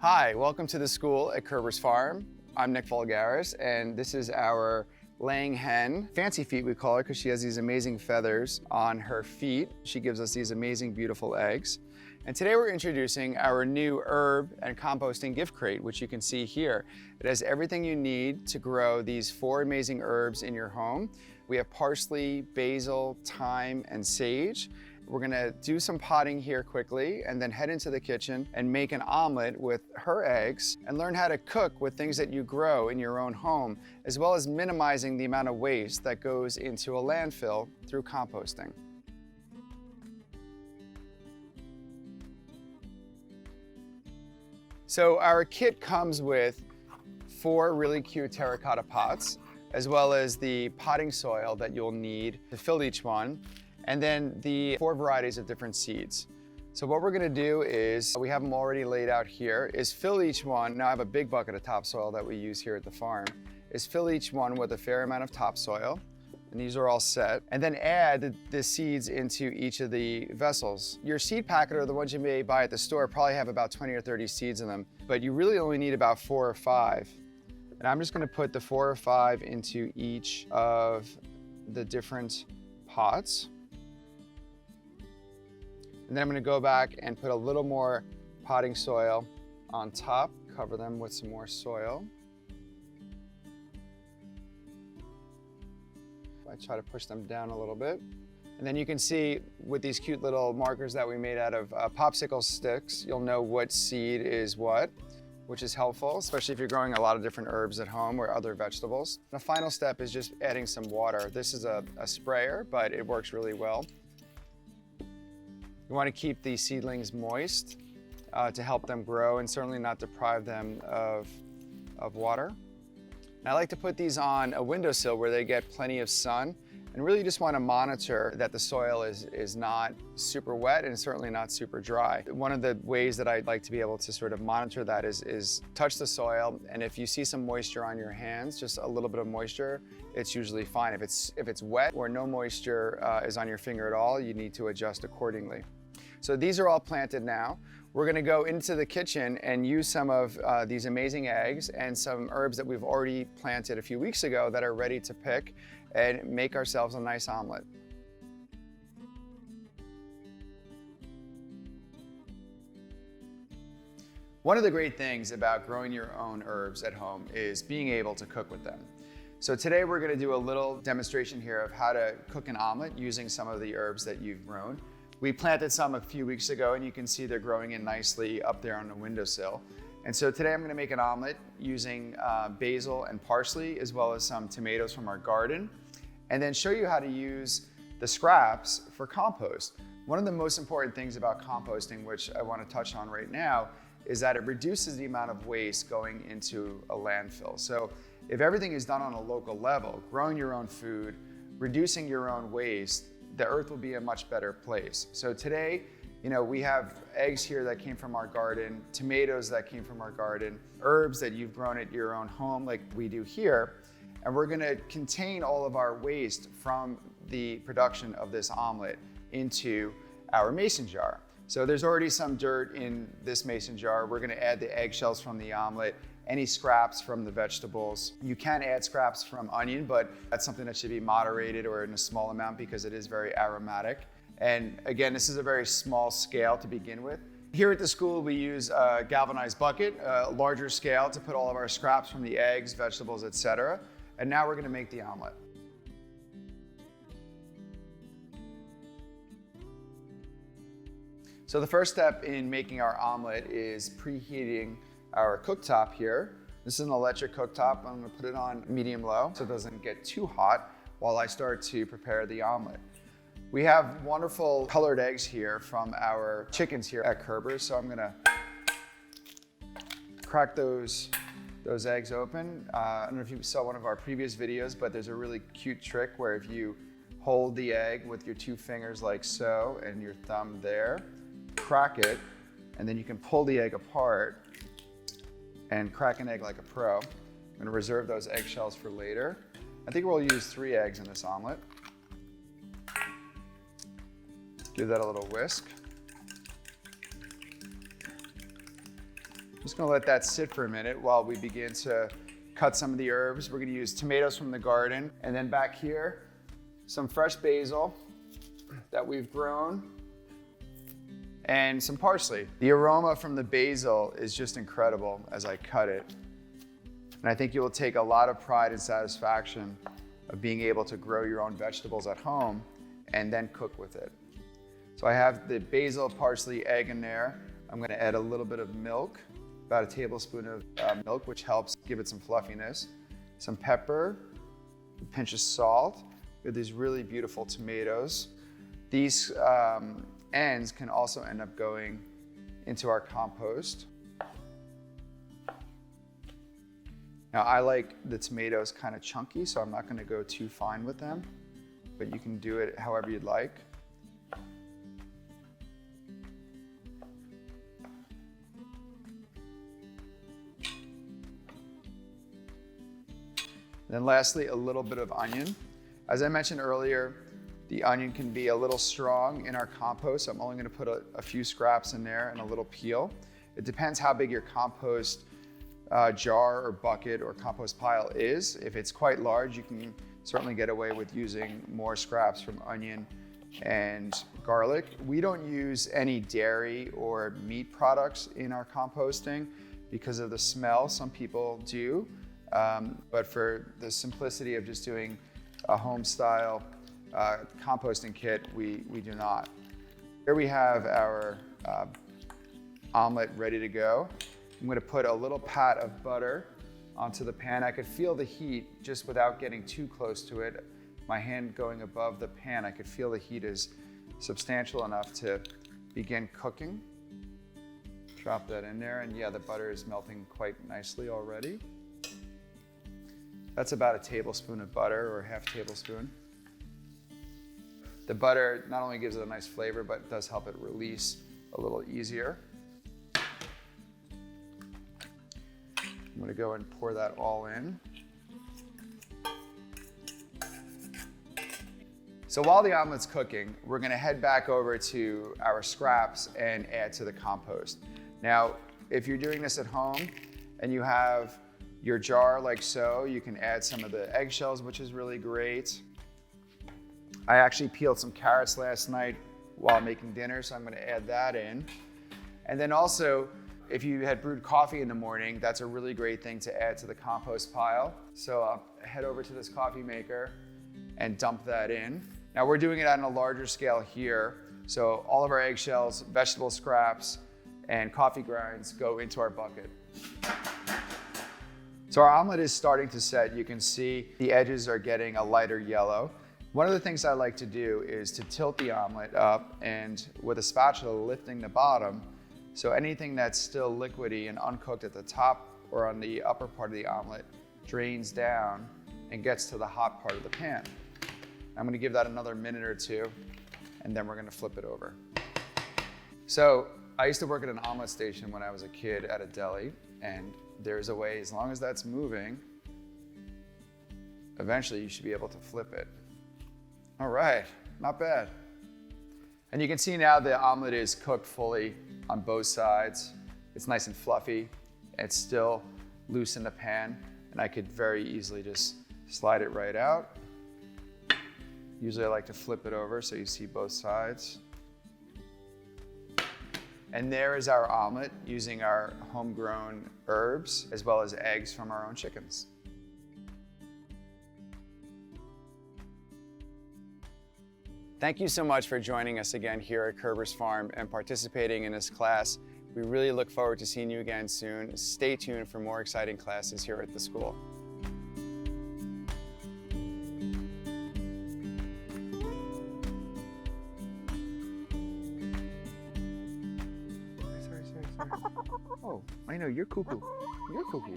Hi, welcome to the school at Kerber's Farm. I'm Nick Voulgaris, and this is our laying hen. Fancy feet we call her because she has these amazing feathers on her feet. She gives us these amazing, beautiful eggs. And today we're introducing our new herb and composting gift crate, which you can see here. It has everything you need to grow these 4 amazing herbs in your home. We have parsley, basil, thyme, and sage. We're gonna do some potting here quickly and then head into the kitchen and make an omelet with her eggs and learn how to cook with things that you grow in your own home, as well as minimizing the amount of waste that goes into a landfill through composting. So our kit comes with 4 really cute terracotta pots, as well as the potting soil that you'll need to fill each one, and then the 4 varieties of different seeds. So what we're gonna do is, we have them already laid out here, is fill each one. Now I have a big bucket of topsoil that we use here at the farm, is fill each one with a fair amount of topsoil, and these are all set, and then add the seeds into each of the vessels. Your seed packet, or the ones you may buy at the store, probably have about 20 or 30 seeds in them, but you really only need about 4 or 5. And I'm just gonna put the 4 or 5 into each of the different pots. And then I'm gonna go back and put a little more potting soil on top, cover them with some more soil. I try to push them down a little bit. And then you can see with these cute little markers that we made out of popsicle sticks, you'll know what seed is what, which is helpful, especially if you're growing a lot of different herbs at home or other vegetables. The final step is just adding some water. This is a sprayer, but it works really well. You want to keep the seedlings moist to help them grow and certainly not deprive them of water. And I like to put these on a windowsill where they get plenty of sun, and really just want to monitor that the soil is not super wet and certainly not super dry. One of the ways that I'd like to be able to sort of monitor that is touch the soil, and if you see some moisture on your hands, just a little bit of moisture, it's usually fine. If it's wet or no moisture is on your finger at all, you need to adjust accordingly. So these are all planted now. We're gonna go into the kitchen and use some of these amazing eggs and some herbs that we've already planted a few weeks ago that are ready to pick and make ourselves a nice omelet. One of the great things about growing your own herbs at home is being able to cook with them. So today we're gonna do a little demonstration here of how to cook an omelet using some of the herbs that you've grown. We planted some a few weeks ago, and you can see they're growing in nicely up there on the windowsill. And so today I'm gonna make an omelet using basil and parsley, as well as some tomatoes from our garden, and then show you how to use the scraps for compost. One of the most important things about composting, which I wanna touch on right now, is that it reduces the amount of waste going into a landfill. So if everything is done on a local level, growing your own food, reducing your own waste, the earth will be a much better place. So today, we have eggs here that came from our garden, tomatoes that came from our garden, herbs that you've grown at your own home like we do here, and we're gonna contain all of our waste from the production of this omelet into our mason jar. So there's already some dirt in this mason jar. We're gonna add the eggshells from the omelet, any scraps from the vegetables. You can add scraps from onion, but that's something that should be moderated or in a small amount because it is very aromatic. And again, this is a very small scale to begin with. Here at the school, we use a galvanized bucket, a larger scale to put all of our scraps from the eggs, vegetables, etc. And now we're gonna make the omelet. So the first step in making our omelet is preheating our cooktop here. This is an electric cooktop. I'm gonna put it on medium-low so it doesn't get too hot while I start to prepare the omelet. We have wonderful colored eggs here from our chickens here at Kerber, so I'm gonna crack those eggs open. I don't know if you saw one of our previous videos, but there's a really cute trick where if you hold the egg with your 2 fingers like so and your thumb there, crack it, and then you can pull the egg apart and crack an egg like a pro. I'm gonna reserve those eggshells for later. I think we'll use 3 eggs in this omelet. Give that a little whisk. Just gonna let that sit for a minute while we begin to cut some of the herbs. We're gonna use tomatoes from the garden, and then back here, some fresh basil that we've grown, and some parsley. The aroma from the basil is just incredible as I cut it. And I think you will take a lot of pride and satisfaction of being able to grow your own vegetables at home and then cook with it. So I have the basil, parsley, egg in there. I'm gonna add a little bit of milk, about a tablespoon of milk, which helps give it some fluffiness. Some pepper, a pinch of salt. We have these really beautiful tomatoes. These ends can also end up going into our compost. Now I like the tomatoes kind of chunky, so I'm not gonna go too fine with them, but you can do it however you'd like. Then lastly, a little bit of onion. As I mentioned earlier, the onion can be a little strong in our compost, so I'm only gonna put a few scraps in there and a little peel. It depends how big your compost jar or bucket or compost pile is. If it's quite large, you can certainly get away with using more scraps from onion and garlic. We don't use any dairy or meat products in our composting because of the smell. Some people do. But for the simplicity of just doing a home style composting kit, we do not. Here we have our omelet ready to go. I'm gonna put a little pat of butter onto the pan. I could feel the heat just without getting too close to it. My hand going above the pan, I could feel the heat is substantial enough to begin cooking. Drop that in there, and yeah, the butter is melting quite nicely already. That's about a tablespoon of butter, or half tablespoon. The butter not only gives it a nice flavor, but does help it release a little easier. I'm gonna go and pour that all in. So while the omelet's cooking, we're gonna head back over to our scraps and add to the compost. Now, if you're doing this at home and you have your jar like so, you can add some of the eggshells, which is really great. I actually peeled some carrots last night while making dinner, so I'm gonna add that in. And then also, if you had brewed coffee in the morning, that's a really great thing to add to the compost pile. So I'll head over to this coffee maker and dump that in. Now we're doing it on a larger scale here. So all of our eggshells, vegetable scraps, and coffee grinds go into our bucket. So our omelet is starting to set. You can see the edges are getting a lighter yellow. One of the things I like to do is to tilt the omelet up and with a spatula lifting the bottom, so anything that's still liquidy and uncooked at the top or on the upper part of the omelet drains down and gets to the hot part of the pan. I'm gonna give that another minute or two, and then we're gonna flip it over. So I used to work at an omelet station when I was a kid at a deli, and there's a way, as long as that's moving, eventually you should be able to flip it. All right, not bad. And you can see now the omelet is cooked fully on both sides. It's nice and fluffy. It's still loose in the pan, and I could very easily just slide it right out. Usually I like to flip it over so you see both sides. And there is our omelet using our homegrown herbs as well as eggs from our own chickens. Thank you so much for joining us again here at Kerber's Farm and participating in this class. We really look forward to seeing you again soon. Stay tuned for more exciting classes here at the school. Sorry. Oh, I know, you're cuckoo. You're cuckoo.